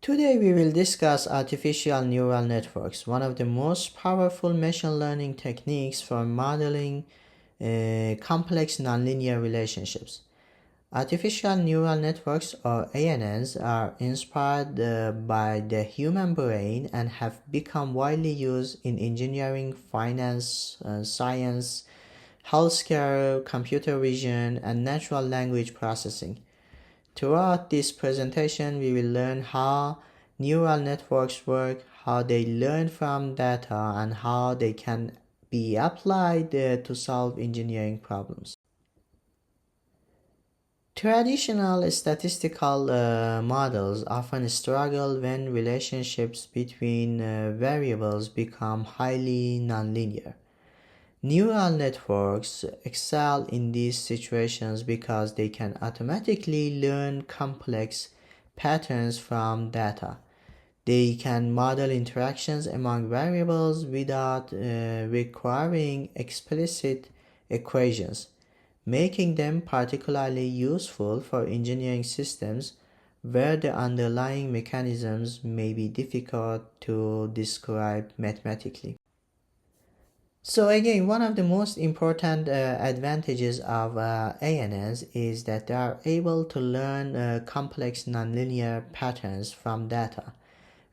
Today we will discuss artificial neural networks, one of the most powerful machine learning techniques for modeling complex nonlinear relationships. Artificial neural networks, or ANNs, are inspired by the human brain and have become widely used in engineering, finance, science, healthcare, computer vision, and natural language processing. Throughout this presentation, we will learn how neural networks work, how they learn from data, and how they can be applied to solve engineering problems. Traditional statistical models often struggle when relationships between variables become highly nonlinear. Neural networks excel in these situations because they can automatically learn complex patterns from data. They can model interactions among variables without requiring explicit equations, making them particularly useful for engineering systems where the underlying mechanisms may be difficult to describe mathematically. So again, one of the most important advantages of ANNs is that they are able to learn complex nonlinear patterns from data.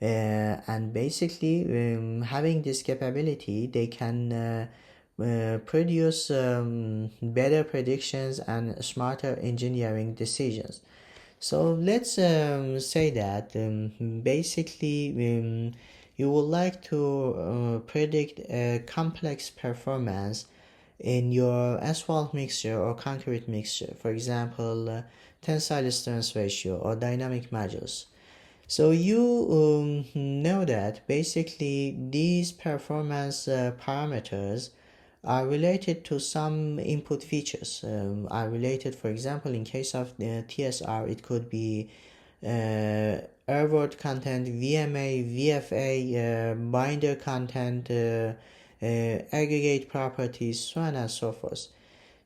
And basically, having this capability, they can produce better predictions and smarter engineering decisions. So let's say that basically you would like to predict a complex performance in your asphalt mixture or concrete mixture, for example, tensile strength ratio or dynamic modules. So you know that basically these performance parameters are related to some input features. Are related, for example, in case of the TSR, it could be airword content, VMA, VFA, binder content, aggregate properties, so on and so forth.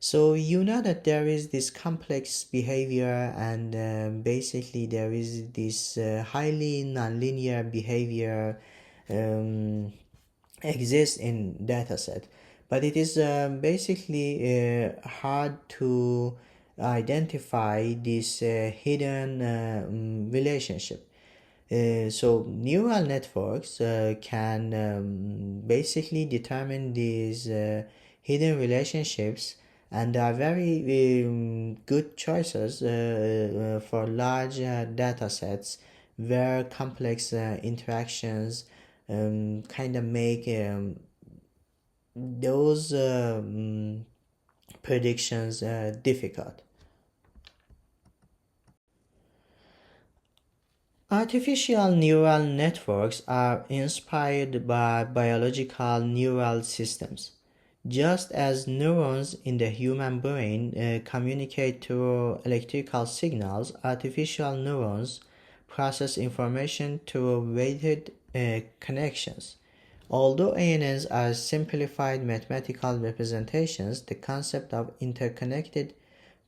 So you know that there is this complex behavior and basically there is this highly nonlinear behavior exists in dataset, but it is basically hard to identify this hidden relationship. So neural networks can basically determine these hidden relationships, and are very good choices for large data sets where complex interactions kind of make those predictions difficult. Artificial neural networks are inspired by biological neural systems. Just as neurons in the human brain communicate through electrical signals, artificial neurons process information through weighted connections. Although ANNs are simplified mathematical representations, the concept of interconnected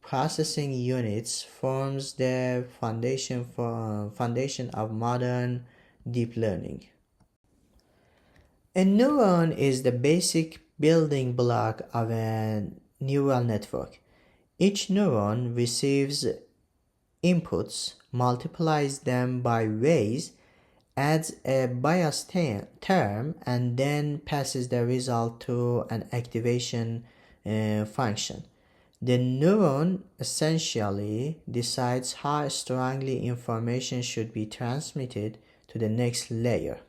processing units forms the foundation of modern deep learning. A neuron is the basic building block of a neural network. Each neuron receives inputs, multiplies them by ways, adds a bias term, and then passes the result to an activation function. The neuron essentially decides how strongly information should be transmitted to the next layer.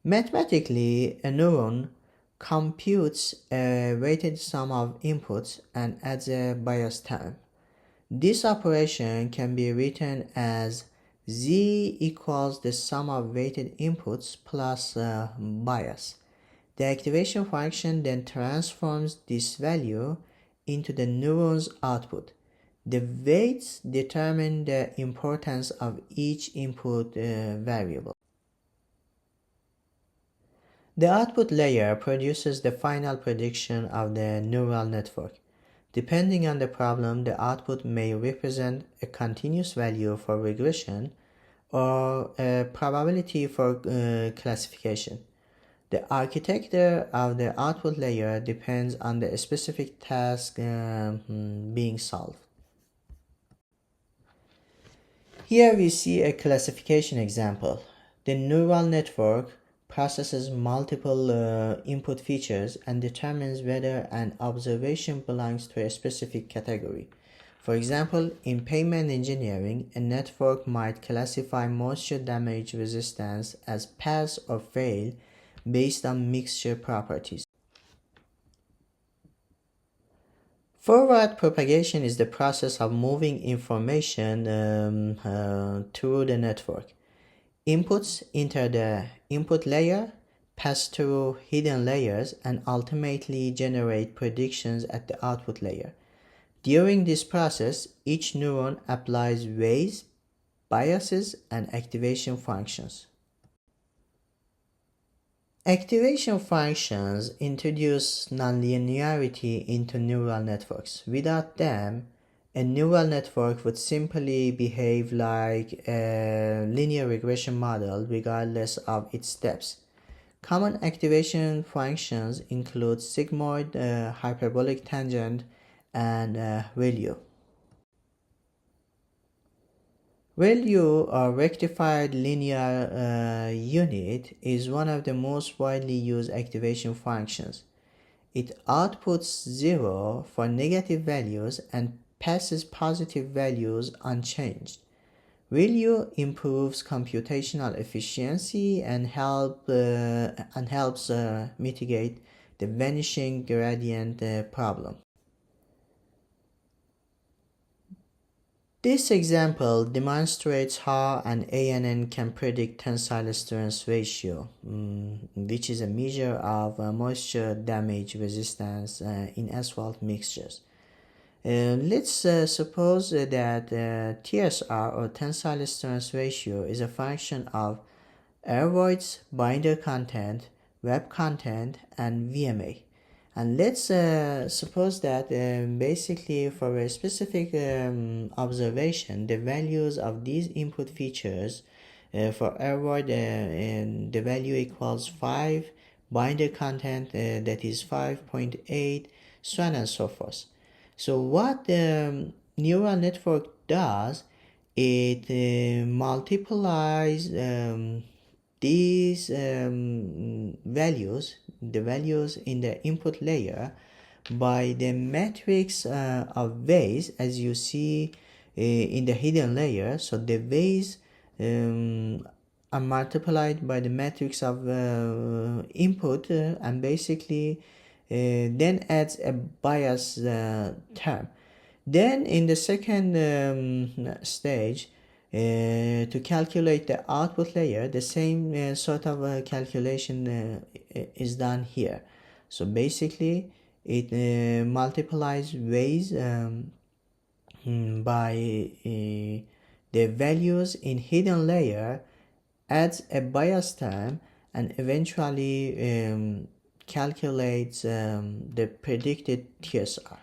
Mathematically, a neuron computes a weighted sum of inputs and adds a bias term. This operation can be written as z equals the sum of weighted inputs plus bias. The activation function then transforms this value into the neuron's output. The weights determine the importance of each input variable. The output layer produces the final prediction of the neural network. Depending on the problem, the output may represent a continuous value for regression or a probability for classification. The architecture of the output layer depends on the specific task being solved. Here we see a classification example. The neural network processes multiple input features and determines whether an observation belongs to a specific category. For example, in pavement engineering, a network might classify moisture damage resistance as pass or fail based on mixture properties. Forward propagation is the process of moving information through the network. Inputs enter the input layer, pass through hidden layers, and ultimately generate predictions at the output layer. During this process, each neuron applies weights, biases, and activation functions. Activation functions introduce nonlinearity into neural networks. Without them, a neural network would simply behave like a linear regression model regardless of its steps. Common activation functions include sigmoid, hyperbolic tangent, and ReLU. ReLU, or rectified linear unit, is one of the most widely used activation functions. It outputs 0 for negative values and passes positive values unchanged. ReLU improves computational efficiency and helps mitigate the vanishing gradient problem. This example demonstrates how an ANN can predict tensile strength ratio, which is a measure of moisture damage resistance in asphalt mixtures. Let's suppose that TSR, or tensile strength ratio, is a function of air voids, binder content, web content, and VMA. And let's suppose that basically for a specific observation, the values of these input features for air void, the value equals 5, binder content that is 5.8, so on and so forth. So what the neural network does, it multiplies these values, the values in the input layer, by the matrix of weights, as you see in the hidden layer. So the weights are multiplied by the matrix of input and basically then adds a bias term. Then in the second stage, to calculate the output layer, the same sort of calculation is done here. So basically it multiplies weights by the values in hidden layer, adds a bias term, and eventually calculates the predicted TSR.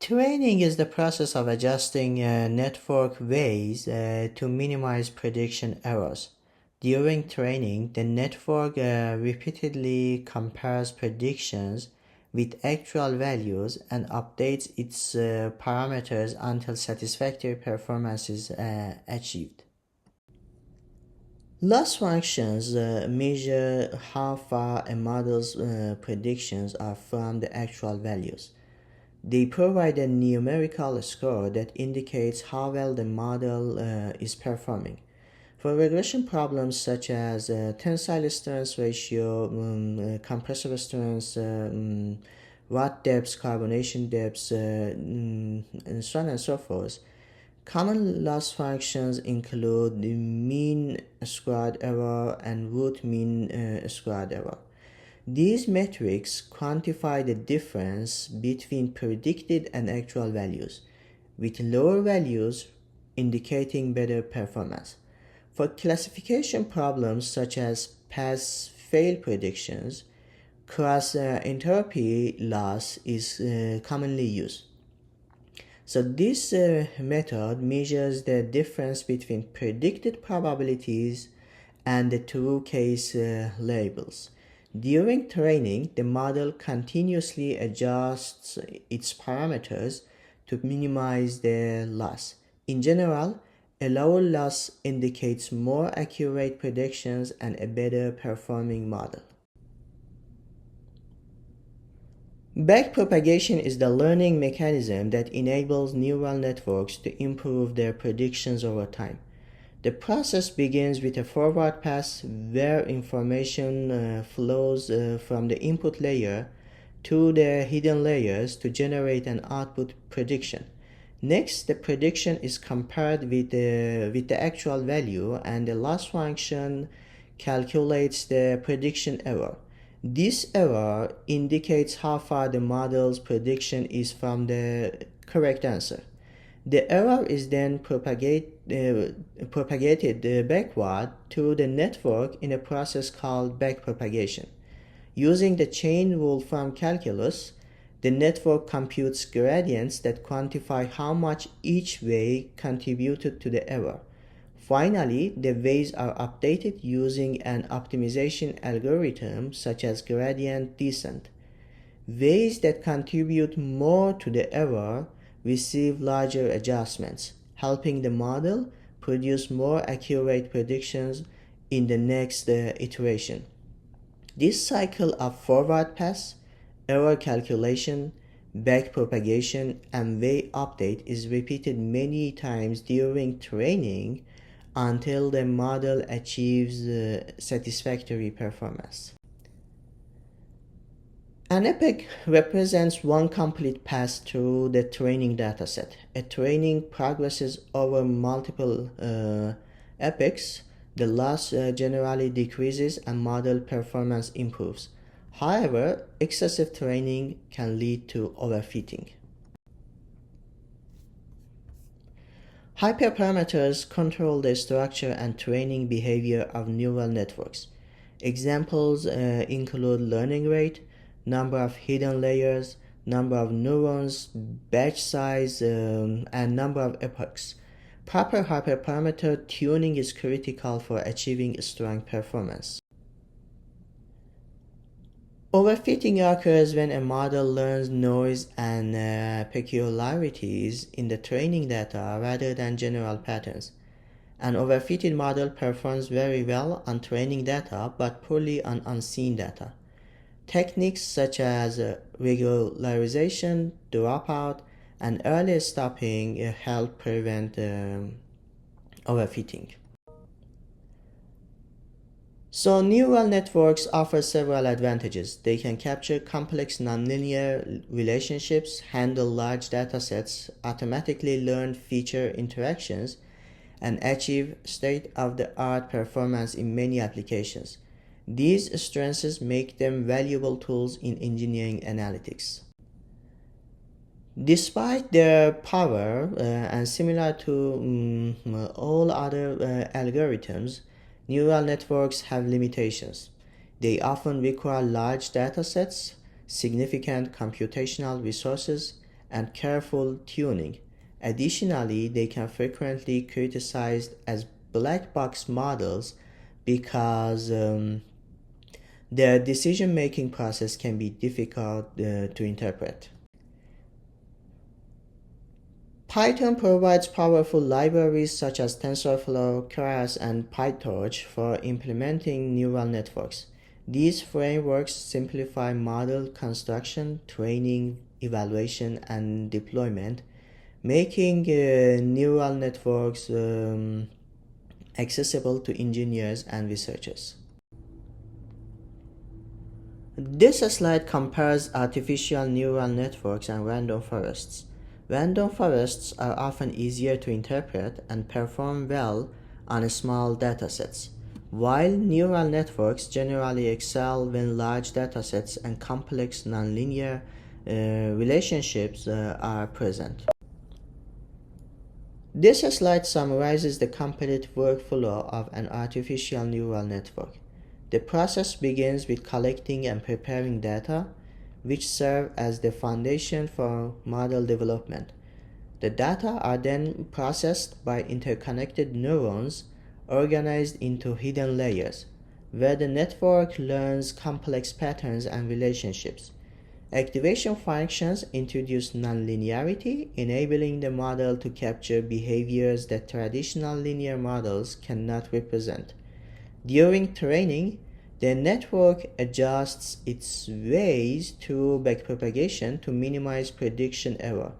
Training is the process of adjusting network weights to minimize prediction errors. During training, the network repeatedly compares predictions with actual values and updates its parameters until satisfactory performance is achieved. Loss functions measure how far a model's predictions are from the actual values. They provide a numerical score that indicates how well the model is performing. For regression problems such as tensile strength ratio, compressive strength, rot depths, carbonation depths, and so on and so forth, common loss functions include the mean squared error and root mean squared error. These metrics quantify the difference between predicted and actual values, with lower values indicating better performance. For classification problems such as pass-fail predictions, cross-entropy loss is commonly used. So this method measures the difference between predicted probabilities and the true case labels. During training, the model continuously adjusts its parameters to minimize the loss. In general, a lower loss indicates more accurate predictions and a better performing model. Backpropagation is the learning mechanism that enables neural networks to improve their predictions over time. The process begins with a forward pass where information flows from the input layer to the hidden layers to generate an output prediction. Next, the prediction is compared with the actual value, and the loss function calculates the prediction error. This error indicates how far the model's prediction is from the correct answer. The error is then propagated backward through the network in a process called backpropagation. Using the chain rule from calculus, the network computes gradients that quantify how much each way contributed to the error. Finally, the ways are updated using an optimization algorithm such as gradient descent. Ways that contribute more to the error receive larger adjustments, helping the model produce more accurate predictions in the next iteration. This cycle of forward pass, error calculation, backpropagation, and way update is repeated many times during training until the model achieves satisfactory performance. An epoch represents one complete pass through the training dataset. A training progresses over multiple epochs. The loss generally decreases and model performance improves. However, excessive training can lead to overfitting. Hyperparameters control the structure and training behavior of neural networks. Examples include learning rate, number of hidden layers, number of neurons, batch size, and number of epochs. Proper hyperparameter tuning is critical for achieving strong performance. Overfitting occurs when a model learns noise and peculiarities in the training data rather than general patterns. An overfitted model performs very well on training data but poorly on unseen data. Techniques such as regularization, dropout, and early stopping help prevent overfitting. So neural networks offer several advantages. They can capture complex nonlinear relationships, handle large datasets, automatically learn feature interactions, and achieve state-of-the-art performance in many applications. These strengths make them valuable tools in engineering analytics. Despite their power and similar to all other algorithms, neural networks have limitations. They often require large datasets, significant computational resources, and careful tuning. Additionally, they can frequently be criticized as black box models because their decision-making process can be difficult to interpret. Python provides powerful libraries such as TensorFlow, Keras, and PyTorch for implementing neural networks. These frameworks simplify model construction, training, evaluation, and deployment, making neural networks accessible to engineers and researchers. This slide compares artificial neural networks and random forests. Random forests are often easier to interpret and perform well on small datasets, while neural networks generally excel when large datasets and complex nonlinear relationships are present. This slide summarizes the complete workflow of an artificial neural network. The process begins with collecting and preparing data, which serve as the foundation for model development. The data are then processed by interconnected neurons organized into hidden layers, where the network learns complex patterns and relationships. Activation functions introduce nonlinearity, enabling the model to capture behaviors that traditional linear models cannot represent. During training, the network adjusts its weights through backpropagation to minimize prediction error.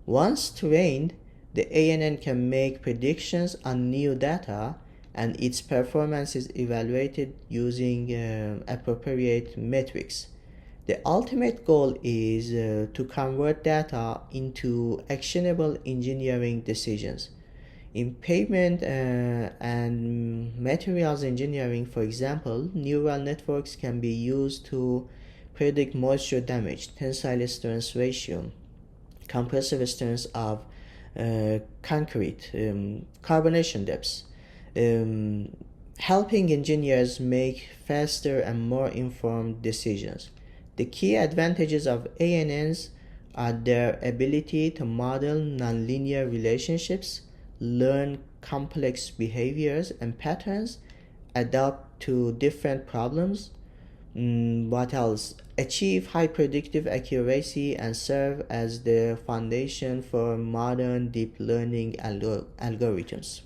Once trained, the ANN can make predictions on new data, and its performance is evaluated using appropriate metrics. The ultimate goal is to convert data into actionable engineering decisions. In pavement and materials engineering, for example, neural networks can be used to predict moisture damage, tensile strength ratio, compressive strength of concrete, carbonation depths, helping engineers make faster and more informed decisions. The key advantages of ANNs are their ability to model nonlinear relationships, learn complex behaviors and patterns, adapt to different problems, achieve high predictive accuracy, and serve as the foundation for modern deep learning algorithms.